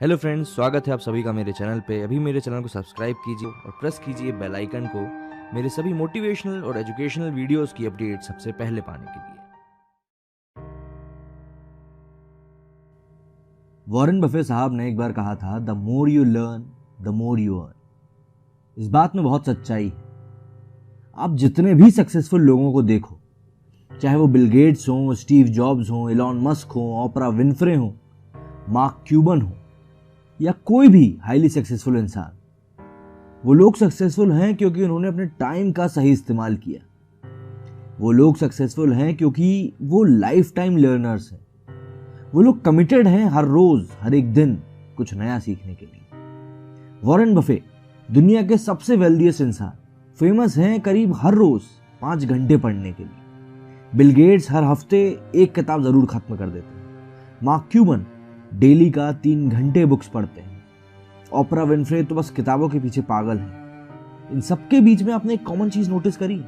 Hello friends, स्वागत है आप सभी का मेरे चैनल पे। अभी मेरे चैनल को सब्सक्राइब कीजिए और प्रेस कीजिए बेल आइकन को मेरे सभी मोटिवेशनल और एजुकेशनल वीडियोस की अपडेट सबसे पहले पाने के लिए। वॉरेन बफे साहब ने एक बार कहा था, the more you learn the more you earn. इस बात में बहुत सच्चाई है। आप जितने भी सक्सेसफुल लोगों को देखो, चाहे वो बिल गेट्स हों, स्टीव जॉब्स हों, एलॉन मस्क हों, ओपरा विनफ्रे हों, मार्क क्यूबन हो या कोई भी हाईली सक्सेसफुल इंसान, वो लोग सक्सेसफुल हैं क्योंकि उन्होंने अपने टाइम का सही इस्तेमाल किया। वो लोग सक्सेसफुल हैं क्योंकि वो लाइफ टाइम लर्नर्स हैं। वो लोग कमिटेड हैं हर रोज हर एक दिन कुछ नया सीखने के लिए। वॉरेन बफे दुनिया के सबसे वेल्दिएस्ट इंसान, फेमस हैं करीब हर रोज 5 घंटे पढ़ने के लिए। बिल गेट्स हर हफ्ते एक किताब जरूर खत्म कर देते हैं। मार्क क्यूबन डेली का 3 घंटे बुक्स पढ़ते हैं। ओपरा विनफ्रे तो बस किताबों के पीछे पागल हैं। इन सबके बीच में आपने एक कॉमन चीज नोटिस करी?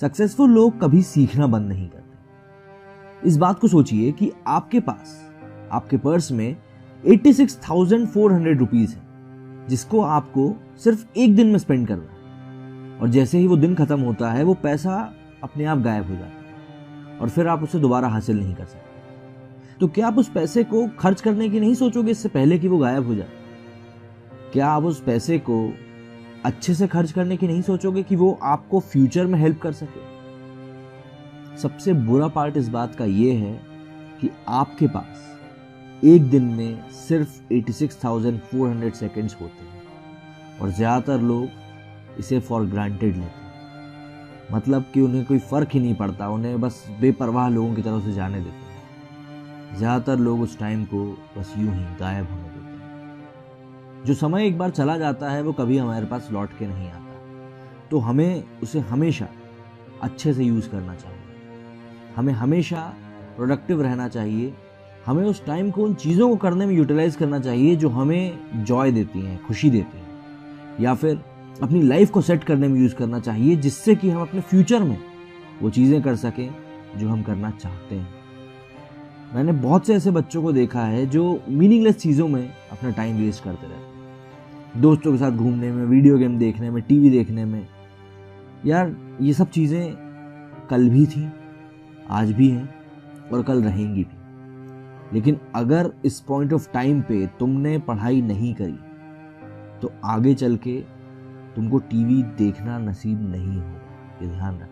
सक्सेसफुल लोग कभी सीखना बंद नहीं करते। इस बात को सोचिए कि आपके पास आपके पर्स में 86,400 रुपीज है, जिसको आपको सिर्फ एक दिन में स्पेंड करना है। और जैसे ही वो दिन खत्म होता है, वो पैसा अपने आप गायब हो जाता है और फिर आप उसे दोबारा हासिल नहीं कर सकते। तो क्या आप उस पैसे को खर्च करने की नहीं सोचोगे इससे पहले कि वो गायब हो जाए? क्या आप उस पैसे को अच्छे से खर्च करने की नहीं सोचोगे कि वो आपको फ्यूचर में हेल्प कर सके? सबसे बुरा पार्ट इस बात का ये है कि आपके पास एक दिन में सिर्फ 86,400 सेकेंड्स होते हैं और ज्यादातर लोग इसे फॉर ग्रांटेड लेते हैं। मतलब कि उन्हें कोई फर्क ही नहीं पड़ता, उन्हें बस बेपरवाह लोगों की तरफ से जाने देते हैं। ज्यादातर लोग उस टाइम को बस यूं ही गायब होने देते हैं। जो समय एक बार चला जाता है वो कभी हमारे पास लौट के नहीं आता, तो हमें उसे हमेशा अच्छे से यूज करना चाहिए। हमें हमेशा प्रोडक्टिव रहना चाहिए। हमें उस टाइम को उन चीज़ों को करने में यूटिलाइज करना चाहिए जो हमें जॉय देती हैं, खुशी देती हैं, या फिर अपनी लाइफ को सेट करने में यूज करना चाहिए, जिससे कि हम अपने फ्यूचर में वो चीज़ें कर सकें जो हम करना चाहते हैं। मैंने बहुत से ऐसे बच्चों को देखा है जो मीनिंगलेस चीज़ों में अपना टाइम वेस्ट करते रहते हैं। दोस्तों के साथ घूमने में, वीडियो गेम देखने में, टीवी देखने में। यार, ये सब चीज़ें कल भी थी, आज भी हैं और कल रहेंगी भी। लेकिन अगर इस पॉइंट ऑफ टाइम पे तुमने पढ़ाई नहीं करी तो आगे चल के तुमको टीवी देखना नसीब नहीं होगा। ये ध्यान रखना।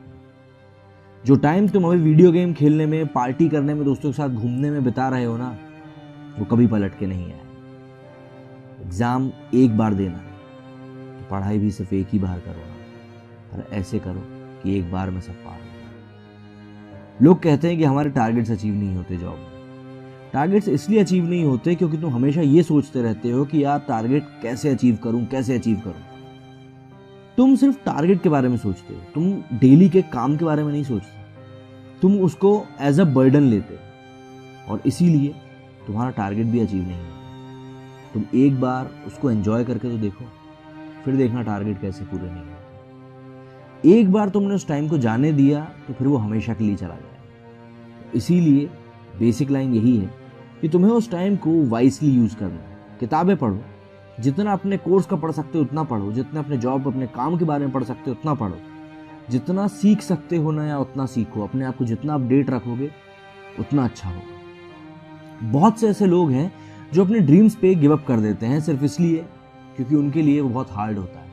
जो टाइम तुम अभी वीडियो गेम खेलने में, पार्टी करने में, दोस्तों के साथ घूमने में बिता रहे हो ना, वो कभी पलट के नहीं आए। एग्जाम एक बार देना है तो पढ़ाई भी सिर्फ एक ही बार करो ना, और ऐसे करो कि एक बार में सब पार हो जाए। लोग कहते हैं कि हमारे टारगेट्स अचीव नहीं होते जॉब में। टारगेट्स इसलिए अचीव नहीं होते क्योंकि तुम हमेशा ये सोचते रहते हो कि यार टारगेट कैसे अचीव करूं, कैसे अचीव करूं। तुम सिर्फ टारगेट के बारे में सोचते हो, तुम डेली के काम के बारे में नहीं सोचते। तुम उसको एज अ बर्डन लेते हो और इसीलिए तुम्हारा टारगेट भी अचीव नहीं होता। तुम एक बार उसको एंजॉय करके तो देखो, फिर देखना टारगेट कैसे पूरे नहीं होते। एक बार तुमने उस टाइम को जाने दिया तो फिर वो हमेशा के लिए चला जाएगा। इसीलिए बेसिक लाइन यही है कि तुम्हें उस टाइम को वाइसली यूज करना है। किताबें पढ़ो, जितना अपने कोर्स का पढ़ सकते हो उतना पढ़ो, जितना अपने जॉब, अपने काम के बारे में पढ़ सकते हो उतना पढ़ो, जितना सीख सकते हो ना या उतना सीखो। अपने आप को जितना अपडेट रखोगे उतना अच्छा होगा। बहुत से ऐसे लोग हैं जो अपने ड्रीम्स पे गिव अप कर देते हैं सिर्फ इसलिए क्योंकि उनके लिए वो बहुत हार्ड होता है।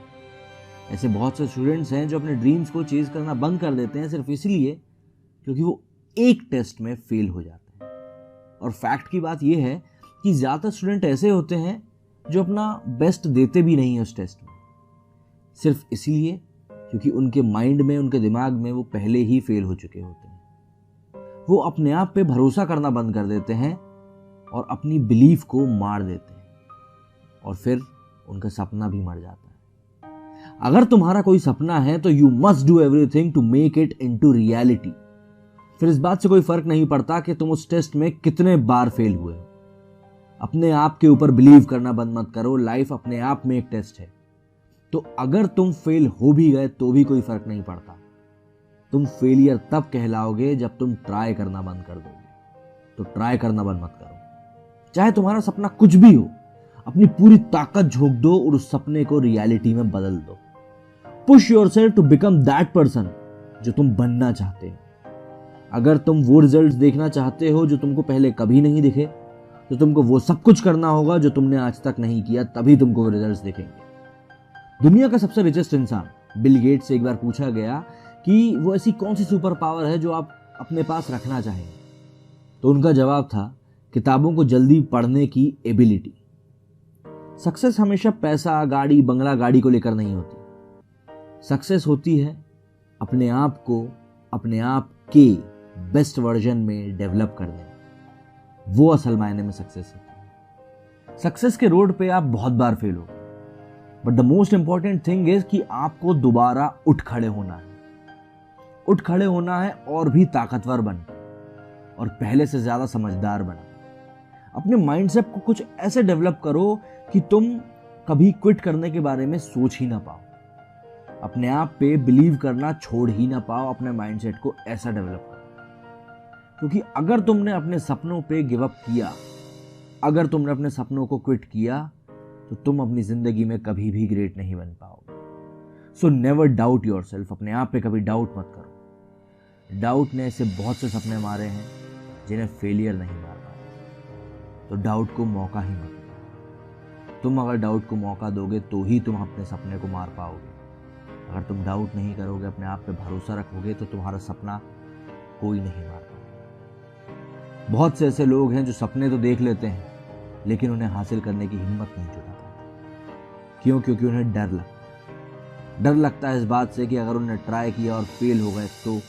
ऐसे बहुत से स्टूडेंट्स हैं जो अपने ड्रीम्स को चेज करना बंद कर देते हैं सिर्फ इसलिए क्योंकि वो एक टेस्ट में फेल हो जाते हैं। और फैक्ट की बात यह है कि ज्यादातर स्टूडेंट ऐसे होते हैं जो अपना बेस्ट देते भी नहीं है उस टेस्ट में, सिर्फ इसलिए क्योंकि उनके माइंड में, उनके दिमाग में वो पहले ही फेल हो चुके होते हैं। वो अपने आप पे भरोसा करना बंद कर देते हैं और अपनी बिलीफ को मार देते हैं और फिर उनका सपना भी मर जाता है। अगर तुम्हारा कोई सपना है तो you must do everything to make it into reality. फिर इस बात से कोई फर्क नहीं पड़ता कि तुम उस टेस्ट में कितने बार फेल हुए हो। अपने आप के ऊपर बिलीव करना बंद मत करो। लाइफ अपने आप में एक टेस्ट है, तो अगर तुम फेल हो भी गए तो भी कोई फर्क नहीं पड़ता। तुम फेलियर तब कहलाओगे जब तुम ट्राई करना बंद कर दोगे। तो ट्राई करना बंद मत करो। चाहे तुम्हारा सपना कुछ भी हो, अपनी पूरी ताकत झोंक दो और उस सपने को रियलिटी में बदल दो। Push yourself to become that person जो तुम बनना चाहते हो। अगर तुम वो रिजल्ट्स देखना चाहते हो जो तुमको पहले कभी नहीं दिखे, तो तुमको वो सब कुछ करना होगा जो तुमने आज तक नहीं किया, तभी तुमको वो रिजल्ट्स दिखेंगे। दुनिया का सबसे रिचेस्ट इंसान बिल गेट्स से एक बार पूछा गया कि वो ऐसी कौन सी सुपर पावर है जो आप अपने पास रखना चाहेंगे, तो उनका जवाब था किताबों को जल्दी पढ़ने की एबिलिटी। सक्सेस हमेशा पैसा, गाड़ी, बंगला, गाड़ी को लेकर नहीं होती। सक्सेस होती है अपने आप को अपने आप के बेस्ट वर्जन में डेवलप करने, वो असल मायने में सक्सेस है। सक्सेस के रोड पे आप बहुत बार फेल हो, but the most important thing is कि आपको दोबारा उठ खड़े होना है। उठ खड़े होना है और भी ताकतवर बन, और पहले से ज्यादा समझदार बन। अपने माइंडसेट को कुछ ऐसे डेवलप करो कि तुम कभी क्विट करने के बारे में सोच ही ना पाओ, अपने आप पे बिलीव करना छोड़ ही ना पाओ। अपने माइंडसेट को ऐसा डेवलप करो, क्योंकि अगर तुमने अपने सपनों पे गिव अप किया, अगर तुमने अपने सपनों को क्विट किया, तो तुम अपनी जिंदगी में कभी भी ग्रेट नहीं बन पाओगे। So never doubt yourself. अपने आप पे कभी डाउट मत करो। डाउट ने ऐसे बहुत से सपने मारे हैं जिन्हें फेलियर नहीं मार पाया, तो डाउट को मौका ही मत दो। तुम अगर डाउट को मौका दोगे तो ही तुम अपने सपने को मार पाओगे। अगर तुम डाउट नहीं करोगे, अपने आप पे भरोसा रखोगे, तो तुम्हारा सपना कोई नहीं मार पाएगा। बहुत से ऐसे लोग हैं जो सपने तो देख लेते हैं, लेकिन उन्हें हासिल करने की हिम्मत नहीं जुटा पाते। क्यों? क्योंकि उन्हें डर लगता है इस बात से कि अगर उन्हें ट्राई किया और फेल हो गए तो,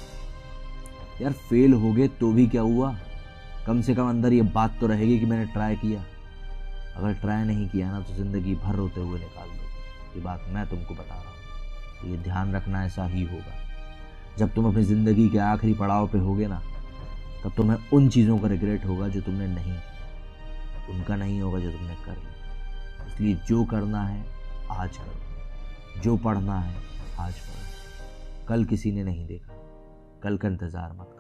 यार फेल हो गए तो भी क्या हुआ, कम से कम अंदर ये बात तो रहेगी कि मैंने ट्राई किया। अगर ट्राई नहीं किया ना, तो जिंदगी भर रोते हुए निकाल दोगे। ये बात मैं तुमको बता रहा हूँ, तो ये ध्यान रखना, ऐसा ही होगा। जब तुम अपनी जिंदगी के आखिरी पड़ाव पे होगे ना, तब तुम्हें उन चीज़ों का रिग्रेट होगा जो तुमने नहीं किया, उनका नहीं होगा जो तुमने कर लिया। इसलिए जो करना है आज करो, जो पढ़ना है आज पढ़ो। कल किसी ने नहीं देखा, कल का इंतज़ार मत करो।